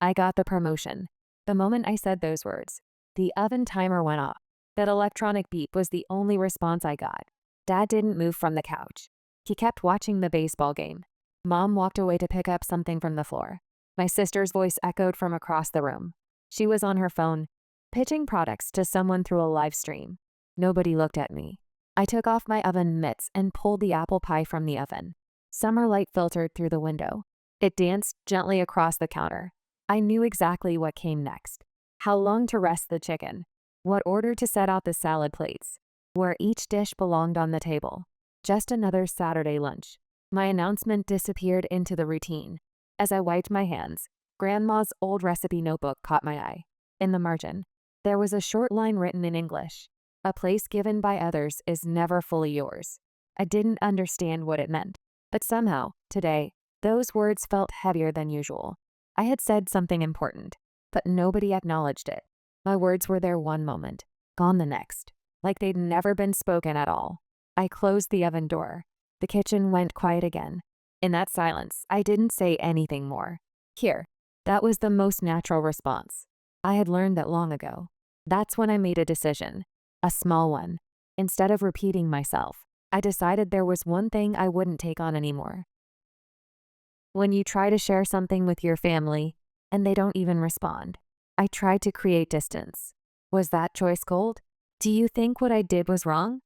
I got the promotion. The moment I said those words, the oven timer went off. That electronic beep was the only response I got. Dad didn't move from the couch. He kept watching the baseball game. Mom walked away to pick up something from the floor. My sister's voice echoed from across the room. She was on her phone, pitching products to someone through a live stream. Nobody looked at me. I took off my oven mitts and pulled the apple pie from the oven. Summer light filtered through the window. It danced gently across the counter. I knew exactly what came next. How long to rest the chicken. What order to set out the salad plates. Where each dish belonged on the table. Just another Saturday lunch. My announcement disappeared into the routine. As I wiped my hands, Grandma's old recipe notebook caught my eye. In the margin, there was a short line written in English. A place given by others is never fully yours. I didn't understand what it meant, but somehow, today, those words felt heavier than usual. I had said something important, but nobody acknowledged it. My words were there one moment, gone the next, like they'd never been spoken at all. I closed the oven door. The kitchen went quiet again. In that silence, I didn't say anything more. Here, that was the most natural response. I had learned that long ago. That's when I made a decision. A small one. Instead of repeating myself, I decided there was one thing I wouldn't take on anymore. When you try to share something with your family, and they don't even respond, I tried to create distance. Was that choice cold? Do you think what I did was wrong?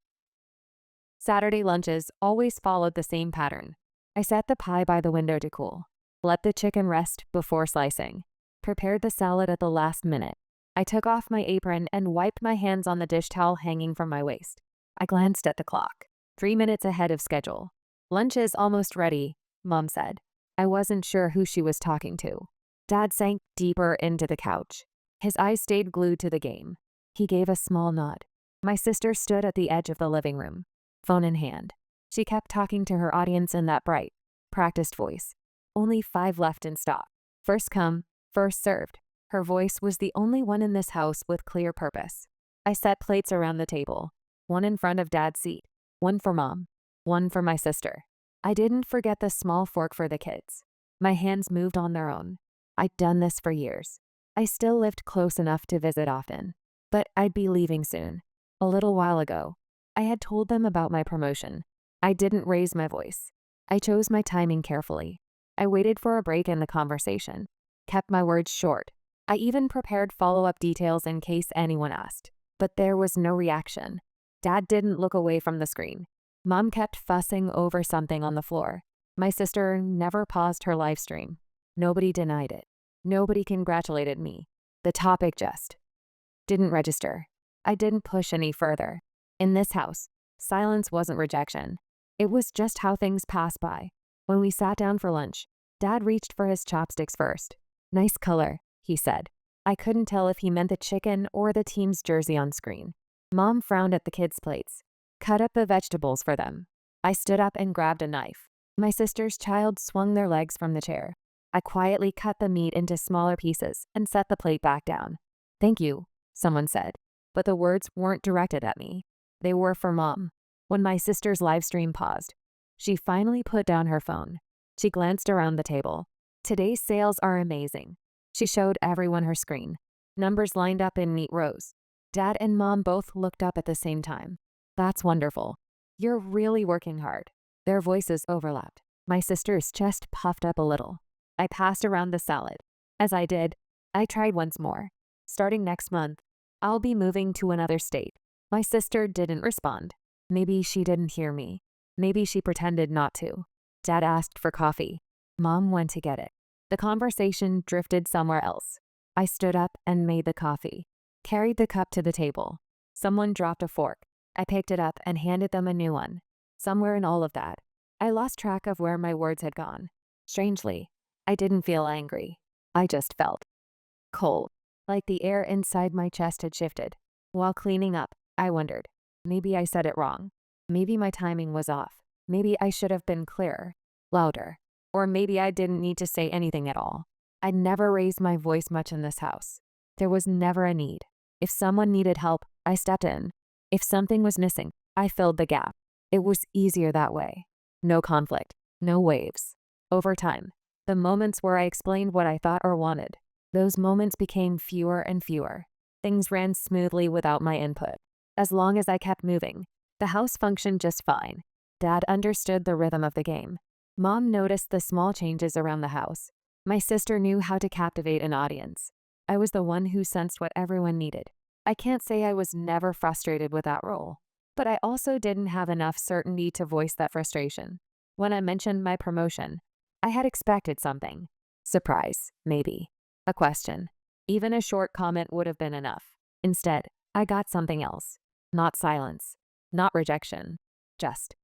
Saturday lunches always followed the same pattern. I set the pie by the window to cool. Let the chicken rest before slicing. Prepared the salad at the last minute. I took off my apron and wiped my hands on the dish towel hanging from my waist. I glanced at the clock. 3 minutes ahead of schedule. Lunch is almost ready, Mom said. I wasn't sure who she was talking to. Dad sank deeper into the couch. His eyes stayed glued to the game. He gave a small nod. My sister stood at the edge of the living room, phone in hand. She kept talking to her audience in that bright, practiced voice. Only 5 left in stock. First come, first served. Her voice was the only one in this house with clear purpose. I set plates around the table, one in front of Dad's seat, one for Mom, one for my sister. I didn't forget the small fork for the kids. My hands moved on their own. I'd done this for years. I still lived close enough to visit often, but I'd be leaving soon. A little while ago, I had told them about my promotion. I didn't raise my voice. I chose my timing carefully. I waited for a break in the conversation, kept my words short. I even prepared follow-up details in case anyone asked, but there was no reaction. Dad didn't look away from the screen. Mom kept fussing over something on the floor. My sister never paused her live stream. Nobody denied it. Nobody congratulated me. The topic just didn't register. I didn't push any further. In this house, silence wasn't rejection. It was just how things passed by. When we sat down for lunch, Dad reached for his chopsticks first. Nice color, he said. I couldn't tell if he meant the chicken or the team's jersey on screen. Mom frowned at the kids' plates. Cut up the vegetables for them. I stood up and grabbed a knife. My sister's child swung their legs from the chair. I quietly cut the meat into smaller pieces and set the plate back down. Thank you, someone said, but the words weren't directed at me. They were for Mom. When my sister's live stream paused, she finally put down her phone. She glanced around the table. Today's sales are amazing. She showed everyone her screen. Numbers lined up in neat rows. Dad and Mom both looked up at the same time. That's wonderful. You're really working hard. Their voices overlapped. My sister's chest puffed up a little. I passed around the salad. As I did, I tried once more. Starting next month, I'll be moving to another state. My sister didn't respond. Maybe she didn't hear me. Maybe she pretended not to. Dad asked for coffee. Mom went to get it. The conversation drifted somewhere else. I stood up and made the coffee. Carried the cup to the table. Someone dropped a fork. I picked it up and handed them a new one. Somewhere in all of that, I lost track of where my words had gone. Strangely, I didn't feel angry. I just felt cold, like the air inside my chest had shifted. While cleaning up, I wondered, maybe I said it wrong. Maybe my timing was off. Maybe I should have been clearer, louder, or maybe I didn't need to say anything at all. I'd never raised my voice much in this house. There was never a need. If someone needed help, I stepped in. If something was missing, I filled the gap. It was easier that way. No conflict, no waves. Over time, the moments where I explained what I thought or wanted Those moments became fewer and fewer. Things ran smoothly without my input. As long as I kept moving, the house functioned just fine. Dad understood the rhythm of the game. Mom noticed the small changes around the house. My sister knew how to captivate an audience. I was the one who sensed what everyone needed. I can't say I was never frustrated with that role, but I also didn't have enough certainty to voice that frustration. When I mentioned my promotion, I had expected something. Surprise, maybe. A question. Even a short comment would have been enough. Instead, I got something else. Not silence. Not rejection. Just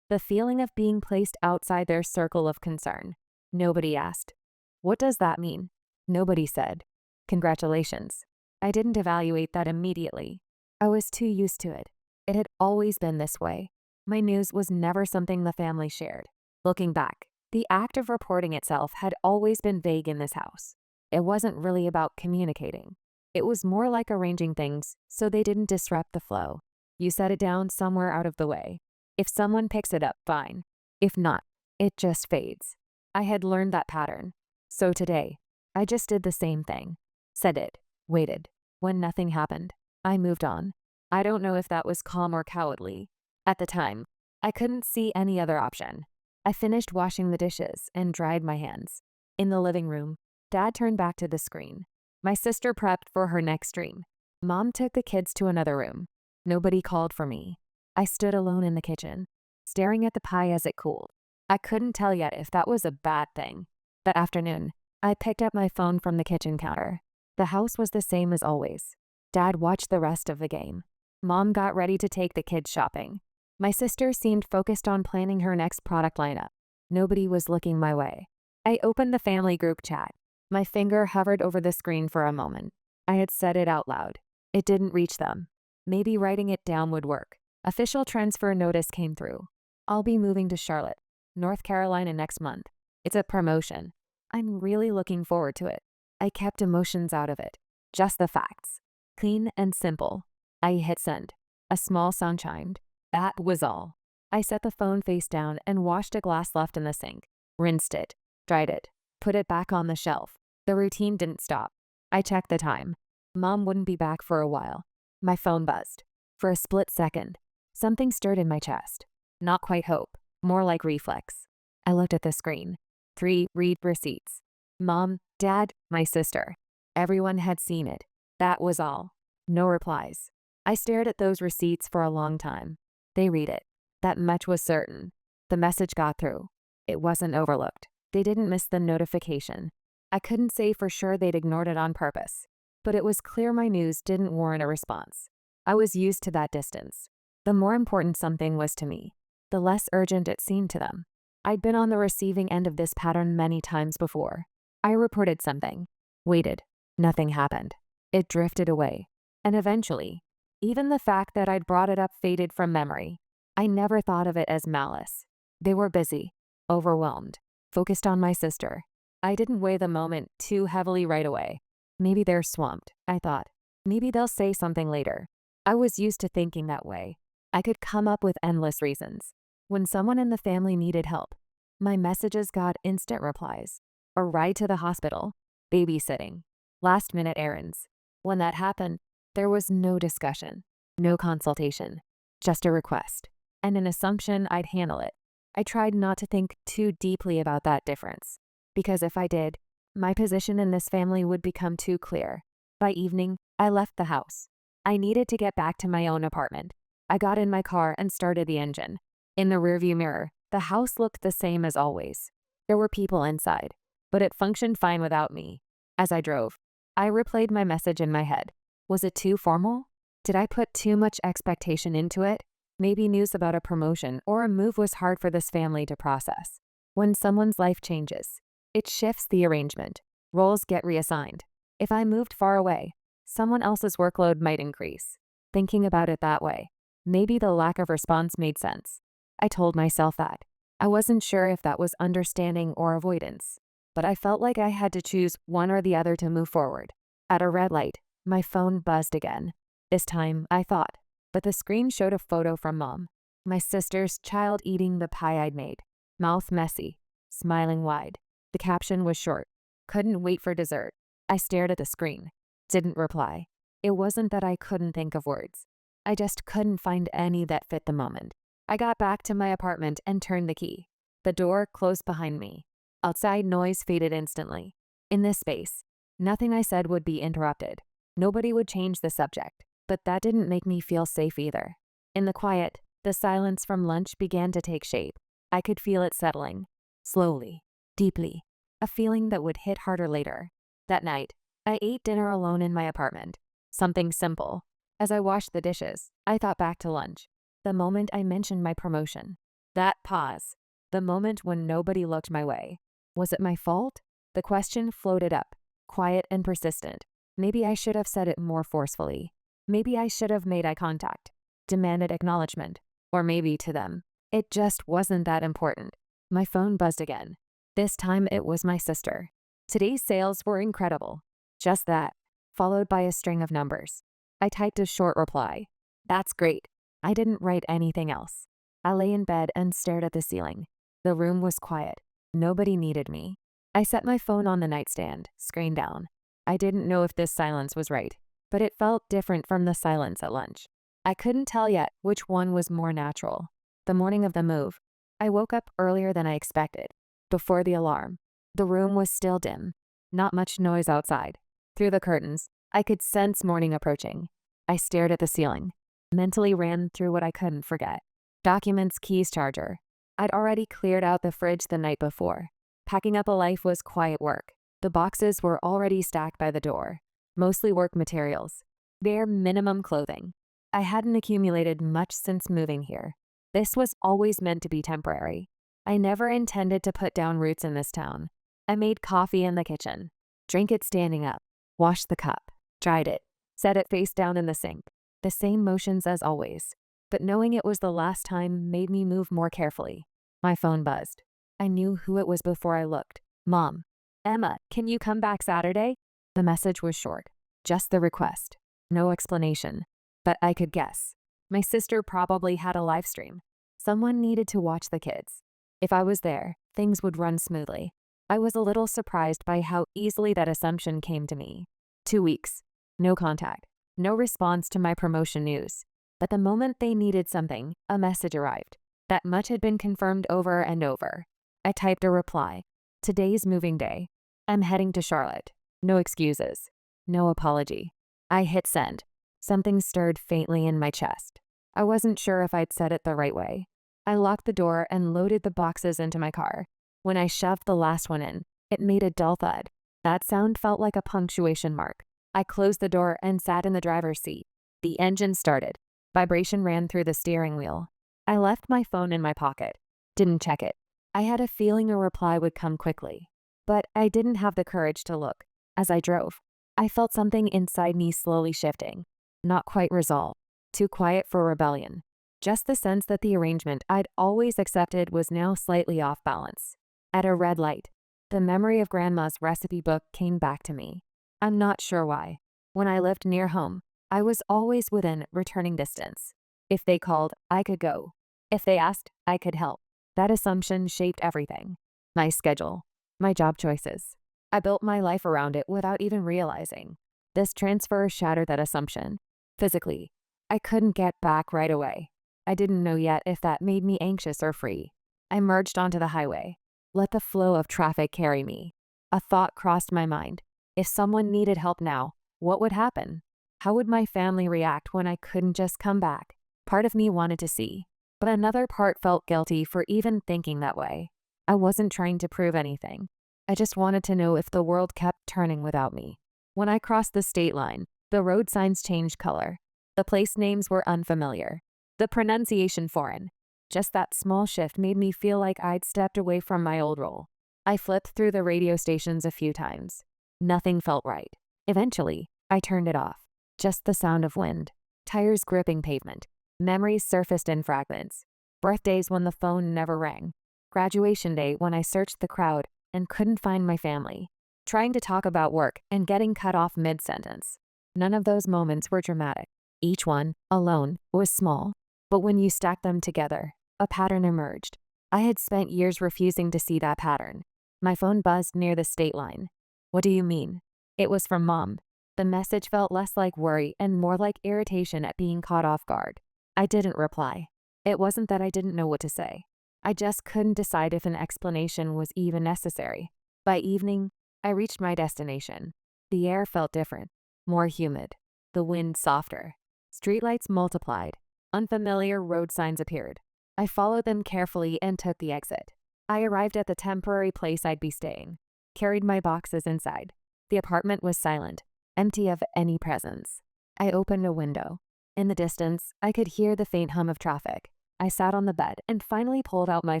the feeling of being placed outside their circle of concern. Nobody asked, "What does that mean?" Nobody said, "Congratulations." I didn't evaluate that immediately. I was too used to it. It had always been this way. My news was never something the family shared. Looking back, the act of reporting itself had always been vague in this house. It wasn't really about communicating. It was more like arranging things so they didn't disrupt the flow. You set it down somewhere out of the way. If someone picks it up, fine. If not, it just fades. I had learned that pattern. So today, I just did the same thing. Said it. Waited. When nothing happened, I moved on. I don't know if that was calm or cowardly. At the time, I couldn't see any other option. I finished washing the dishes and dried my hands. In the living room, Dad turned back to the screen. My sister prepped for her next dream. Mom took the kids to another room. Nobody called for me. I stood alone in the kitchen, staring at the pie as it cooled. I couldn't tell yet if that was a bad thing. That afternoon, I picked up my phone from the kitchen counter. The house was the same as always. Dad watched the rest of the game. Mom got ready to take the kids shopping. My sister seemed focused on planning her next product lineup. Nobody was looking my way. I opened the family group chat. My finger hovered over the screen for a moment. I had said it out loud. It didn't reach them. Maybe writing it down would work. Official transfer notice came through. I'll be moving to Charlotte, North Carolina next month. It's a promotion. I'm really looking forward to it. I kept emotions out of it. Just the facts. Clean and simple. I hit send. A small sound chimed. That was all. I set the phone face down and washed a glass left in the sink. Rinsed it. Dried it. Put it back on the shelf. The routine didn't stop. I checked the time. Mom wouldn't be back for a while. My phone buzzed. For a split second, something stirred in my chest. Not quite hope, more like reflex. I looked at the screen. 3 read receipts. Mom, Dad, my sister. Everyone had seen it. That was all. No replies. I stared at those receipts for a long time. They read it. That much was certain. The message got through. It wasn't overlooked. They didn't miss the notification. I couldn't say for sure they'd ignored it on purpose, but it was clear my news didn't warrant a response. I was used to that distance. The more important something was to me, the less urgent it seemed to them. I'd been on the receiving end of this pattern many times before. I reported something. Waited. Nothing happened. It drifted away. And eventually, even the fact that I'd brought it up faded from memory. I never thought of it as malice. They were busy, overwhelmed, focused on my sister. I didn't weigh the moment too heavily right away. Maybe they're swamped, I thought. Maybe they'll say something later. I was used to thinking that way. I could come up with endless reasons. When someone in the family needed help, my messages got instant replies. A ride to the hospital, babysitting, last-minute errands. When that happened, there was no discussion, no consultation, just a request, and an assumption I'd handle it. I tried not to think too deeply about that difference, because if I did, my position in this family would become too clear. By evening, I left the house. I needed to get back to my own apartment. I got in my car and started the engine. In the rearview mirror, the house looked the same as always. There were people inside, but it functioned fine without me. As I drove, I replayed my message in my head. Was it too formal? Did I put too much expectation into it? Maybe news about a promotion or a move was hard for this family to process. When someone's life changes, it shifts the arrangement. Roles get reassigned. If I moved far away, someone else's workload might increase. Thinking about it that way, maybe the lack of response made sense. I told myself that. I wasn't sure if that was understanding or avoidance, but I felt like I had to choose one or the other to move forward. At a red light, my phone buzzed again. This time, I thought, but the screen showed a photo from Mom. My sister's child eating the pie I'd made. Mouth messy, smiling wide. The caption was short. Couldn't wait for dessert. I stared at the screen. Didn't reply. It wasn't that I couldn't think of words. I just couldn't find any that fit the moment. I got back to my apartment and turned the key. The door closed behind me. Outside noise faded instantly. In this space, nothing I said would be interrupted. Nobody would change the subject. But that didn't make me feel safe either. In the quiet, the silence from lunch began to take shape. I could feel it settling. Slowly. Deeply. A feeling that would hit harder later. That night, I ate dinner alone in my apartment. Something simple. As I washed the dishes, I thought back to lunch. The moment I mentioned my promotion. That pause. The moment when nobody looked my way. Was it my fault? The question floated up, quiet and persistent. Maybe I should have said it more forcefully. Maybe I should have made eye contact, demanded acknowledgement, or maybe to them, it just wasn't that important. My phone buzzed again. This time it was my sister. Today's sales were incredible. Just that, followed by a string of numbers. I typed a short reply. That's great. I didn't write anything else. I lay in bed and stared at the ceiling. The room was quiet. Nobody needed me. I set my phone on the nightstand, screen down. I didn't know if this silence was right, but it felt different from the silence at lunch. I couldn't tell yet which one was more natural. The morning of the move, I woke up earlier than I expected. Before the alarm, the room was still dim. Not much noise outside. Through the curtains, I could sense morning approaching. I stared at the ceiling. Mentally ran through what I couldn't forget. Documents, keys, charger. I'd already cleared out the fridge the night before. Packing up a life was quiet work. The boxes were already stacked by the door. Mostly work materials. Bare minimum clothing. I hadn't accumulated much since moving here. This was always meant to be temporary. I never intended to put down roots in this town. I made coffee in the kitchen. Drank it standing up. Washed the cup. Dried it. Set it face down in the sink. The same motions as always. But knowing it was the last time made me move more carefully. My phone buzzed. I knew who it was before I looked. Mom. Emma, can you come back Saturday? The message was short. Just the request. No explanation. But I could guess. My sister probably had a live stream. Someone needed to watch the kids. If I was there, things would run smoothly. I was a little surprised by how easily that assumption came to me. 2 weeks. No contact. No response to my promotion news. But the moment they needed something, a message arrived. That much had been confirmed over and over. I typed a reply. Today's moving day. I'm heading to Charlotte. No excuses. No apology. I hit send. Something stirred faintly in my chest. I wasn't sure if I'd said it the right way. I locked the door and loaded the boxes into my car. When I shoved the last one in, it made a dull thud. That sound felt like a punctuation mark. I closed the door and sat in the driver's seat. The engine started. Vibration ran through the steering wheel. I left my phone in my pocket. Didn't check it. I had a feeling a reply would come quickly. But I didn't have the courage to look. As I drove, I felt something inside me slowly shifting. Not quite resolve. Too quiet for rebellion. Just the sense that the arrangement I'd always accepted was now slightly off balance. At a red light, the memory of Grandma's recipe book came back to me. I'm not sure why. When I lived near home, I was always within returning distance. If they called, I could go. If they asked, I could help. That assumption shaped everything. My schedule. My job choices. I built my life around it without even realizing. This transfer shattered that assumption. Physically, I couldn't get back right away. I didn't know yet if that made me anxious or free. I merged onto the highway. Let the flow of traffic carry me. A thought crossed my mind. If someone needed help now, what would happen? How would my family react when I couldn't just come back? Part of me wanted to see, but another part felt guilty for even thinking that way. I wasn't trying to prove anything. I just wanted to know if the world kept turning without me. When I crossed the state line, the road signs changed color. The place names were unfamiliar. The pronunciation foreign. Just that small shift made me feel like I'd stepped away from my old role. I flipped through the radio stations a few times. Nothing felt right. Eventually, I turned it off. Just the sound of wind. Tires gripping pavement. Memories surfaced in fragments. Birthdays when the phone never rang. Graduation day when I searched the crowd and couldn't find my family. Trying to talk about work and getting cut off mid-sentence. None of those moments were dramatic. Each one, alone, was small. But when you stacked them together, a pattern emerged. I had spent years refusing to see that pattern. My phone buzzed near the state line. What do you mean? It was from Mom. The message felt less like worry and more like irritation at being caught off guard. I didn't reply. It wasn't that I didn't know what to say. I just couldn't decide if an explanation was even necessary. By evening, I reached my destination. The air felt different, more humid, the wind softer. Streetlights multiplied. Unfamiliar road signs appeared. I followed them carefully and took the exit. I arrived at the temporary place I'd be staying, carried my boxes inside. The apartment was silent, empty of any presence. I opened a window. In the distance, I could hear the faint hum of traffic. I sat on the bed and finally pulled out my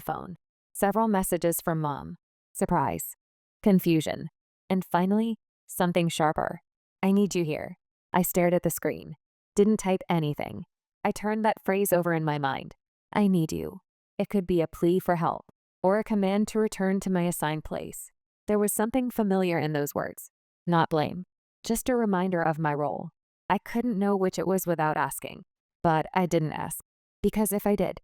phone. Several messages from Mom. Surprise. Confusion. And finally, something sharper. I need you here. I stared at the screen. Didn't type anything. I turned that phrase over in my mind. I need you. It could be a plea for help, or a command to return to my assigned place. There was something familiar in those words. Not blame. Just a reminder of my role. I couldn't know which it was without asking. But I didn't ask. Because if I did,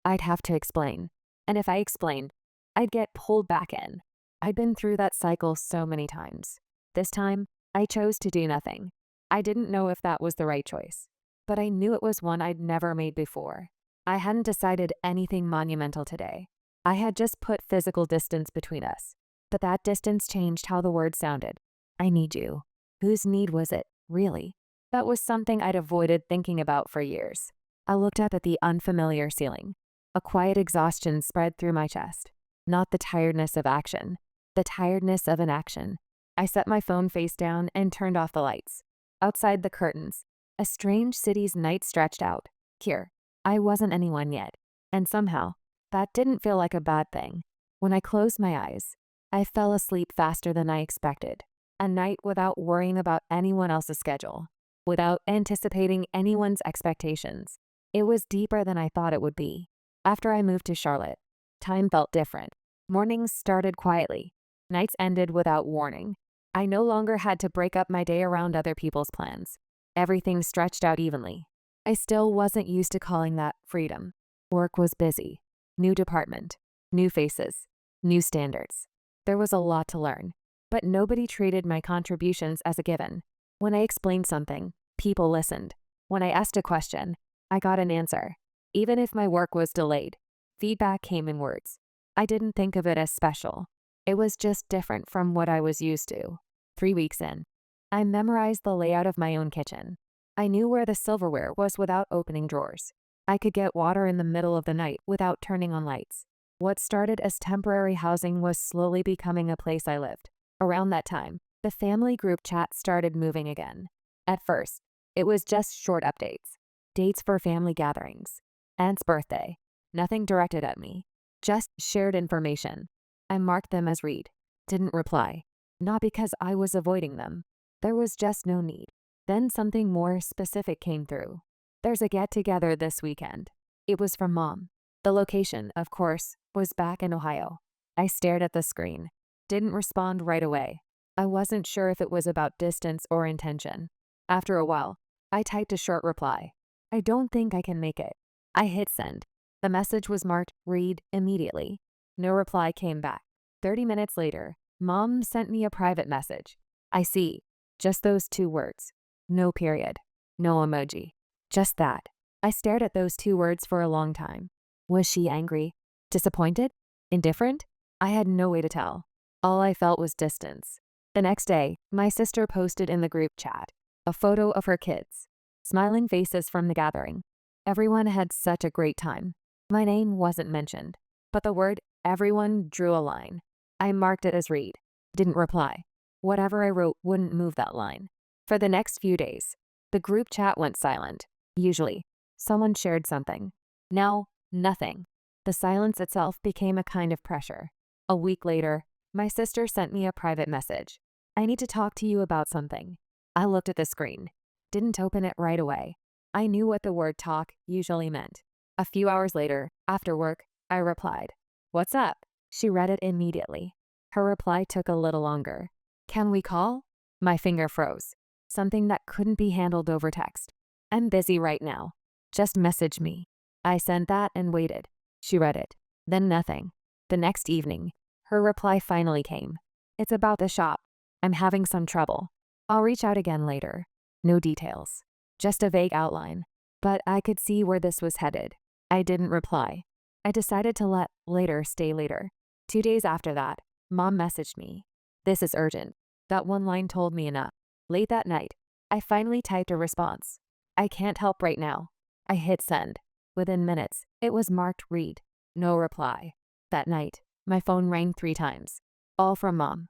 I'd have to explain. And if I explained, I'd get pulled back in. I'd been through that cycle so many times. This time, I chose to do nothing. I didn't know if that was the right choice, but I knew it was one I'd never made before. I hadn't decided anything monumental today. I had just put physical distance between us, but that distance changed how the word sounded. I need you. Whose need was it, really? That was something I'd avoided thinking about for years. I looked up at the unfamiliar ceiling. A quiet exhaustion spread through my chest. Not the tiredness of action, the tiredness of inaction. I set my phone face down and turned off the lights. Outside the curtains, a strange city's night stretched out. Here, I wasn't anyone yet, and somehow, that didn't feel like a bad thing. When I closed my eyes, I fell asleep faster than I expected. A night without worrying about anyone else's schedule, without anticipating anyone's expectations. It was deeper than I thought it would be. After I moved to Charlotte, time felt different. Mornings started quietly. Nights ended without warning. I no longer had to break up my day around other people's plans. Everything stretched out evenly. I still wasn't used to calling that freedom. Work was busy. New department, new faces, new standards. There was a lot to learn, but nobody treated my contributions as a given. When I explained something, people listened. When I asked a question, I got an answer. Even if my work was delayed, feedback came in words. I didn't think of it as special. It was just different from what I was used to. 3 weeks in, I memorized the layout of my own kitchen. I knew where the silverware was without opening drawers. I could get water in the middle of the night without turning on lights. What started as temporary housing was slowly becoming a place I lived. Around that time, the family group chat started moving again. At first, it was just short updates. Dates for family gatherings. Aunt's birthday. Nothing directed at me. Just shared information. I marked them as read. Didn't reply. Not because I was avoiding them. There was just no need. Then something more specific came through. There's a get-together this weekend. It was from Mom. The location, of course, was back in Ohio. I stared at the screen. Didn't respond right away. I wasn't sure if it was about distance or intention. After a while, I typed a short reply. I don't think I can make it. I hit send. The message was marked read immediately. No reply came back. 30 minutes later, Mom sent me a private message. I see. Just those 2 words. No period. No emoji. Just that. I stared at those 2 words for a long time. Was she angry? Disappointed? Indifferent? I had no way to tell. All I felt was distance. The next day, my sister posted in the group chat a photo of her kids. Smiling faces from the gathering. Everyone had such a great time. My name wasn't mentioned, but the word everyone drew a line. I marked it as read. Didn't reply. Whatever I wrote wouldn't move that line. For the next few days, the group chat went silent. Usually, someone shared something. Now, nothing. The silence itself became a kind of pressure. A week later, my sister sent me a private message. I need to talk to you about something. I looked at the screen. Didn't open it right away. I knew what the word talk usually meant. A few hours later, after work, I replied, "What's up?" She read it immediately. Her reply took a little longer. "Can we call?" My finger froze. Something that couldn't be handled over text. "I'm busy right now. Just message me." I sent that and waited. She read it. Then nothing. The next evening, her reply finally came. "It's about the shop. I'm having some trouble. I'll reach out again later. No details. Just a vague outline. But I could see where this was headed. I didn't reply. I decided to let later stay later. 2 days after that, Mom messaged me. "This is urgent." That one line told me enough. Late that night, I finally typed a response. "I can't help right now." I hit send. Within minutes, it was marked read. No reply. That night, my phone rang 3 times. All from Mom.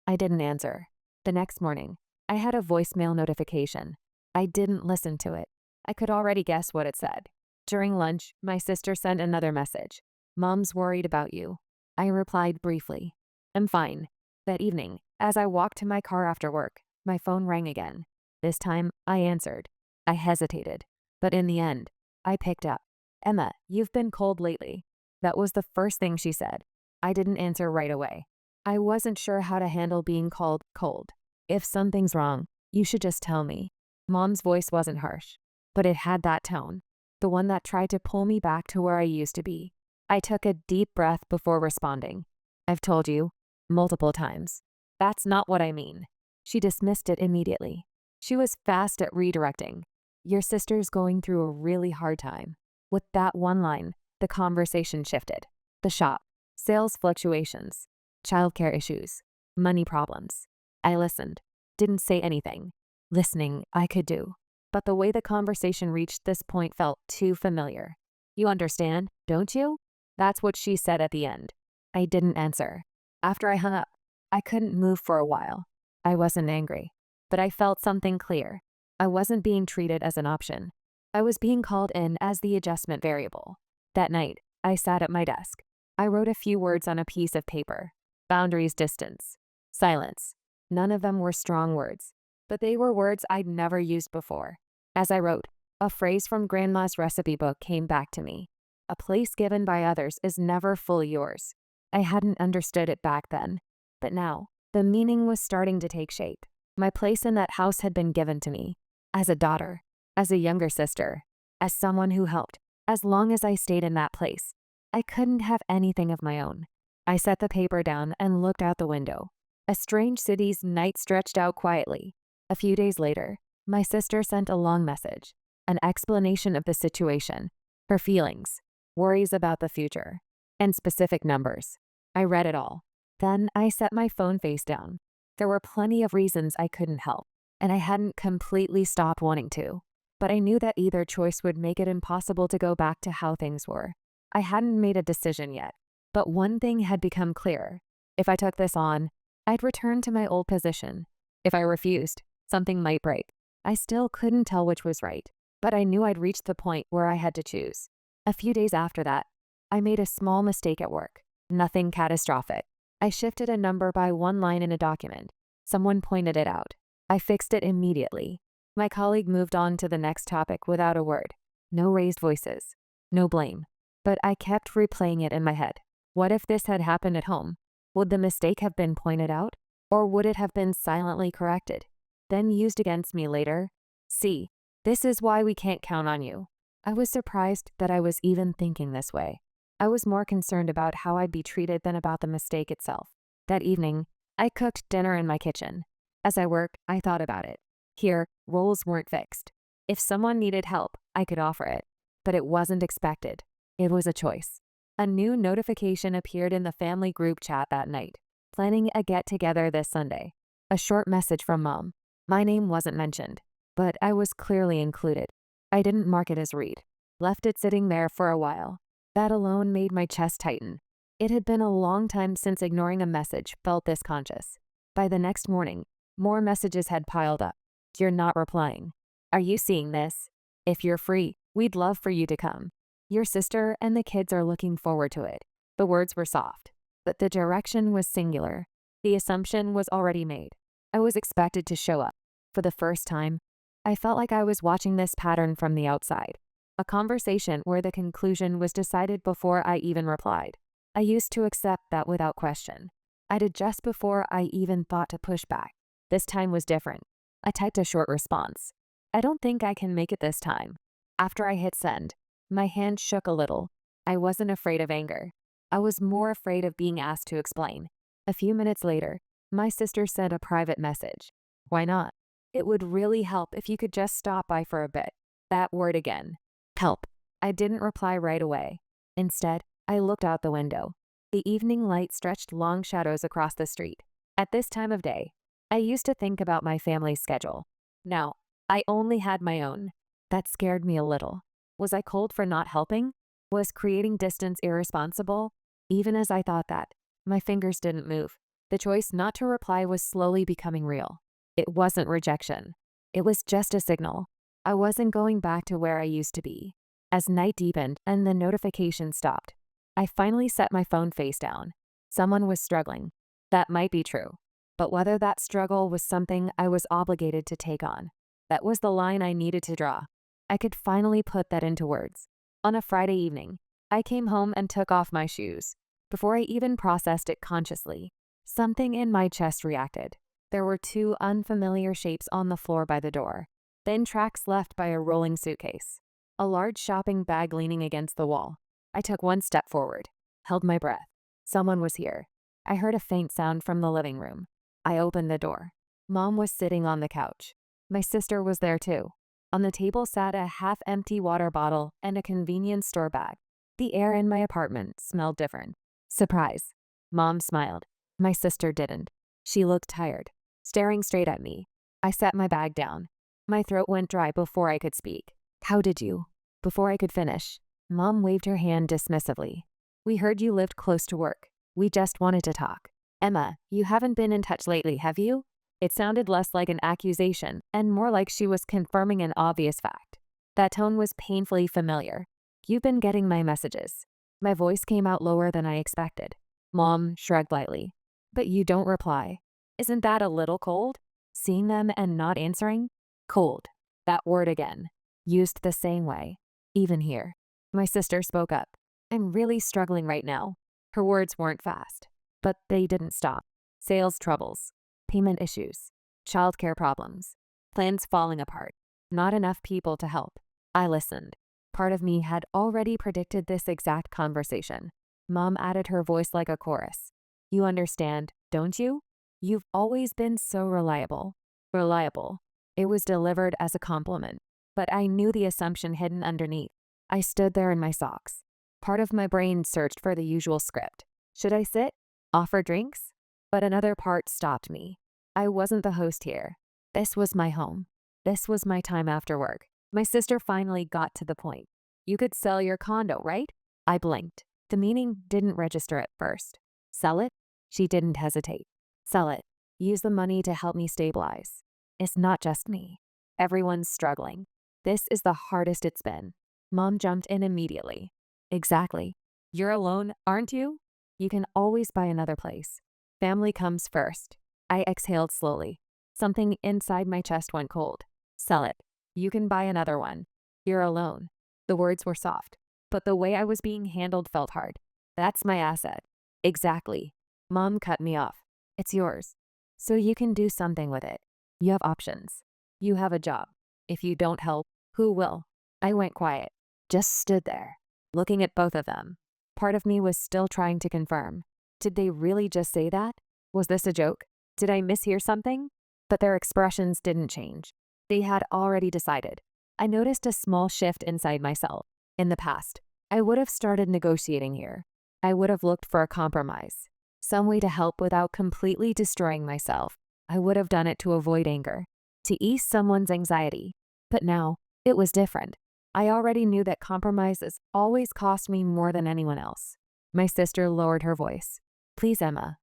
I didn't answer. The next morning, I had a voicemail notification. I didn't listen to it. I could already guess what it said. During lunch, my sister sent another message. "Mom's worried about you." I replied briefly. "I'm fine." That evening, as I walked to my car after work, my phone rang again. This time, I answered. I hesitated, but in the end, I picked up. "Emma, you've been cold lately." That was the first thing she said. I didn't answer right away. I wasn't sure how to handle being called cold. "If something's wrong, you should just tell me." Mom's voice wasn't harsh, but it had that tone, the one that tried to pull me back to where I used to be. I took a deep breath before responding. "I've told you, multiple times. That's not what I mean." She dismissed it immediately. She was fast at redirecting. "Your sister's going through a really hard time." With that one line, the conversation shifted. The shop, sales fluctuations, childcare issues, money problems. I listened, didn't say anything. Listening, I could do. But the way the conversation reached this point felt too familiar. "You understand, don't you?" That's what she said at the end. I didn't answer. After I hung up, I couldn't move for a while. I wasn't angry, but I felt something clear. I wasn't being treated as an option. I was being called in as the adjustment variable. That night, I sat at my desk. I wrote a few words on a piece of paper. Boundaries, distance, silence. None of them were strong words, but they were words I'd never used before. As I wrote, a phrase from Grandma's recipe book came back to me. "A place given by others is never fully yours." I hadn't understood it back then, but now, the meaning was starting to take shape. My place in that house had been given to me. As a daughter, as a younger sister, as someone who helped. As long as I stayed in that place, I couldn't have anything of my own. I set the paper down and looked out the window. A strange city's night stretched out quietly. A few days later, my sister sent a long message, an explanation of the situation, her feelings, worries about the future, and specific numbers. I read it all. Then I set my phone face down. There were plenty of reasons I couldn't help, and I hadn't completely stopped wanting to. But I knew that either choice would make it impossible to go back to how things were. I hadn't made a decision yet, but one thing had become clear. If I took this on, I'd return to my old position. If I refused, something might break. I still couldn't tell which was right, but I knew I'd reached the point where I had to choose. A few days after that, I made a small mistake at work. Nothing catastrophic. I shifted a number by one line in a document. Someone pointed it out. I fixed it immediately. My colleague moved on to the next topic without a word. No raised voices. No blame. But I kept replaying it in my head. What if this had happened at home? Would the mistake have been pointed out? Or would it have been silently corrected, then used against me later? See, this is why we can't count on you. I was surprised that I was even thinking this way. I was more concerned about how I'd be treated than about the mistake itself. That evening, I cooked dinner in my kitchen. As I worked, I thought about it. Here, roles weren't fixed. If someone needed help, I could offer it. But it wasn't expected. It was a choice. A new notification appeared in the family group chat that night. Planning a get-together this Sunday. A short message from Mom. My name wasn't mentioned, but I was clearly included. I didn't mark it as read. Left it sitting there for a while. That alone made my chest tighten. It had been a long time since ignoring a message felt this conscious. By the next morning, more messages had piled up. You're not replying. Are you seeing this? If you're free, we'd love for you to come. Your sister and the kids are looking forward to it. The words were soft, but the direction was singular. The assumption was already made. I was expected to show up. For the first time, I felt like I was watching this pattern from the outside. A conversation where the conclusion was decided before I even replied. I used to accept that without question. I'd adjust before I even thought to push back. This time was different. I typed a short response. I don't think I can make it this time. After I hit send, my hand shook a little. I wasn't afraid of anger. I was more afraid of being asked to explain. A few minutes later, my sister sent a private message. Why not? It would really help if you could just stop by for a bit. That word again. Help. I didn't reply right away. Instead, I looked out the window. The evening light stretched long shadows across the street. At this time of day, I used to think about my family's schedule. Now, I only had my own. That scared me a little. Was I cold for not helping? Was creating distance irresponsible? Even as I thought that, my fingers didn't move. The choice not to reply was slowly becoming real. It wasn't rejection. It was just a signal. I wasn't going back to where I used to be. As night deepened and the notification stopped, I finally set my phone face down. Someone was struggling. That might be true. But whether that struggle was something I was obligated to take on, that was the line I needed to draw. I could finally put that into words. On a Friday evening, I came home and took off my shoes. Before I even processed it consciously, something in my chest reacted. There were two unfamiliar shapes on the floor by the door, thin tracks left by a rolling suitcase, a large shopping bag leaning against the wall. I took one step forward, held my breath. Someone was here. I heard a faint sound from the living room. I opened the door. Mom was sitting on the couch. My sister was there too. On the table sat a half-empty water bottle and a convenience store bag. The air in my apartment smelled different. Surprise. Mom smiled. My sister didn't. She looked tired, staring straight at me. I set my bag down. My throat went dry before I could speak. How did you? Before I could finish, Mom waved her hand dismissively. We heard you lived close to work. We just wanted to talk. Emma, you haven't been in touch lately, have you? It sounded less like an accusation and more like she was confirming an obvious fact. That tone was painfully familiar. You've been getting my messages. My voice came out lower than I expected. Mom shrugged lightly. But you don't reply. Isn't that a little cold? Seeing them and not answering? Cold. That word again. Used the same way. Even here. My sister spoke up. I'm really struggling right now. Her words weren't fast, but they didn't stop. Sales troubles, payment issues, childcare problems, plans falling apart, not enough people to help. I listened. Part of me had already predicted this exact conversation. Mom added her voice like a chorus. You understand, don't you? You've always been so reliable. Reliable. It was delivered as a compliment, but I knew the assumption hidden underneath. I stood there in my socks. Part of my brain searched for the usual script. Should I sit? Offer drinks? But another part stopped me. I wasn't the host here. This was my home. This was my time after work. My sister finally got to the point. You could sell your condo, right? I blinked. The meaning didn't register at first. Sell it? She didn't hesitate. Sell it. Use the money to help me stabilize. It's not just me. Everyone's struggling. This is the hardest it's been. Mom jumped in immediately. Exactly. You're alone, aren't you? You can always buy another place. Family comes first. I exhaled slowly. Something inside my chest went cold. Sell it. You can buy another one. You're alone. The words were soft, but the way I was being handled felt hard. That's my asset. Exactly. Mom cut me off. It's yours. So you can do something with it. You have options. You have a job. If you don't help, who will? I went quiet. Just stood there, looking at both of them. Part of me was still trying to confirm. Did they really just say that? Was this a joke? Did I mishear something? But their expressions didn't change. They had already decided. I noticed a small shift inside myself. In the past, I would have started negotiating here. I would have looked for a compromise, some way to help without completely destroying myself. I would have done it to avoid anger, to ease someone's anxiety. But now, it was different. I already knew that compromises always cost me more than anyone else. My sister lowered her voice. Please, Emma.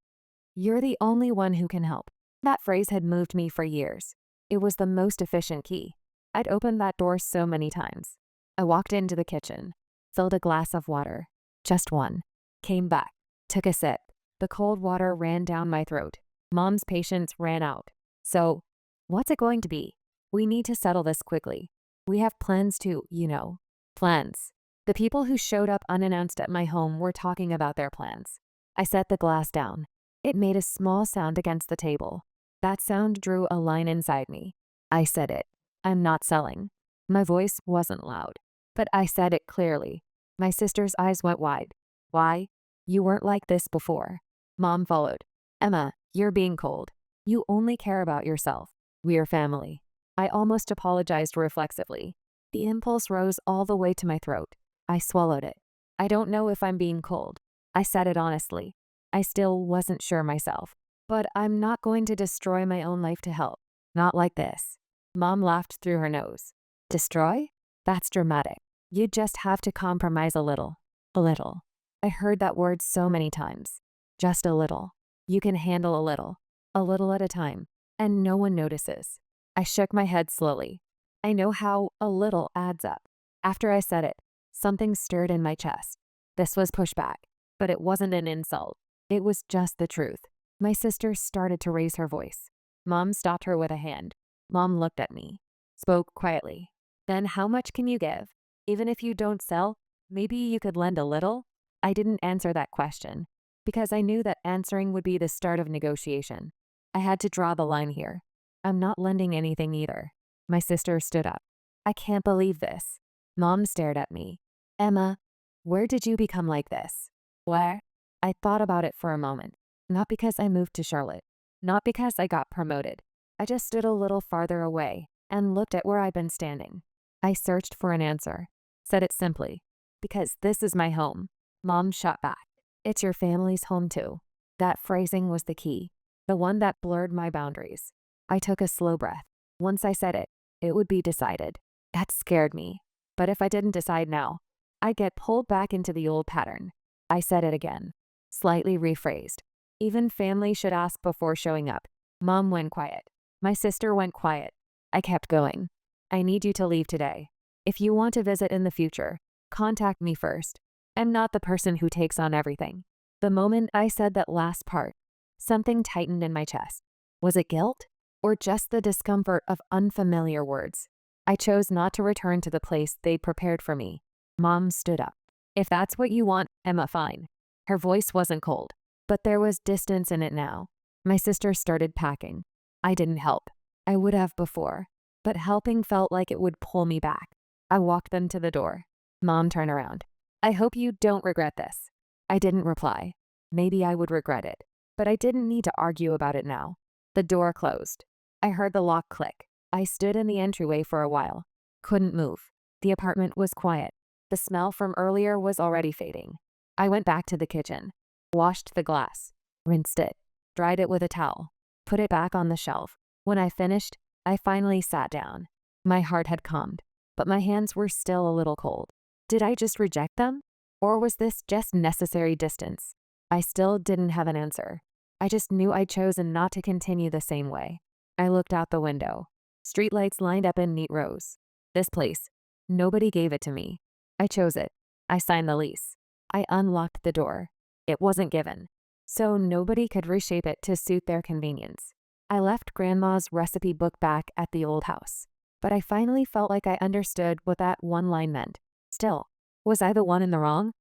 You're the only one who can help. That phrase had moved me for years. It was the most efficient key. I'd opened that door so many times. I walked into the kitchen, filled a glass of water. Just one. Came back, took a sip. The cold water ran down my throat. Mom's patience ran out. So, what's it going to be? We need to settle this quickly. We have plans too, you know. Plans. The people who showed up unannounced at my home were talking about their plans. I set the glass down. It made a small sound against the table. That sound drew a line inside me. I said it. I'm not selling. My voice wasn't loud, but I said it clearly. My sister's eyes went wide. Why? You weren't like this before. Mom followed. Emma, you're being cold. You only care about yourself. We're family. I almost apologized reflexively. The impulse rose all the way to my throat. I swallowed it. I don't know if I'm being cold. I said it honestly. I still wasn't sure myself. But I'm not going to destroy my own life to help. Not like this. Mom laughed through her nose. Destroy? That's dramatic. You just have to compromise a little. A little. I heard that word so many times. Just a little. You can handle a little at a time, and no one notices. I shook my head slowly. I know how a little adds up. After I said it, something stirred in my chest. This was pushback, but it wasn't an insult. It was just the truth. My sister started to raise her voice. Mom stopped her with a hand. Mom looked at me, spoke quietly. Then how much can you give? Even if you don't sell, maybe you could lend a little? I didn't answer that question because I knew that answering would be the start of negotiation. I had to draw the line here. I'm not lending anything either. My sister stood up. I can't believe this. Mom stared at me. Emma, where did you become like this? Where? I thought about it for a moment. Not because I moved to Charlotte. Not because I got promoted. I just stood a little farther away and looked at where I'd been standing. I searched for an answer. Said it simply. Because this is my home. Mom shot back. It's your family's home too. That phrasing was the key. The one that blurred my boundaries. I took a slow breath. Once I said it, it would be decided. That scared me. But if I didn't decide now, I'd get pulled back into the old pattern. I said it again. Slightly rephrased. Even family should ask before showing up. Mom went quiet. My sister went quiet. I kept going. I need you to leave today. If you want to visit in the future, contact me first. I'm not the person who takes on everything. The moment I said that last part, something tightened in my chest. Was it guilt? Or just the discomfort of unfamiliar words? I chose not to return to the place they'd prepared for me. Mom stood up. If that's what you want, Emma, fine. Her voice wasn't cold, but there was distance in it now. My sister started packing. I didn't help. I would have before, but helping felt like it would pull me back. I walked them to the door. Mom turned around. I hope you don't regret this. I didn't reply. Maybe I would regret it, but I didn't need to argue about it now. The door closed. I heard the lock click. I stood in the entryway for a while. Couldn't move. The apartment was quiet. The smell from earlier was already fading. I went back to the kitchen, washed the glass, rinsed it, dried it with a towel, put it back on the shelf. When I finished, I finally sat down. My heart had calmed, but my hands were still a little cold. Did I just reject them? Or was this just necessary distance? I still didn't have an answer. I just knew I'd chosen not to continue the same way. I looked out the window. Streetlights lined up in neat rows. This place. Nobody gave it to me. I chose it. I signed the lease. I unlocked the door. It wasn't given, so nobody could reshape it to suit their convenience. I left Grandma's recipe book back at the old house, but I finally felt like I understood what that one line meant. Still, was I the one in the wrong?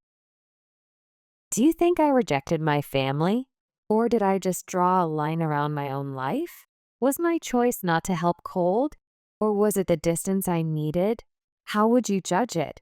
Do you think I rejected my family? Or did I just draw a line around my own life? Was my choice not to help cold? Or was it the distance I needed? How would you judge it?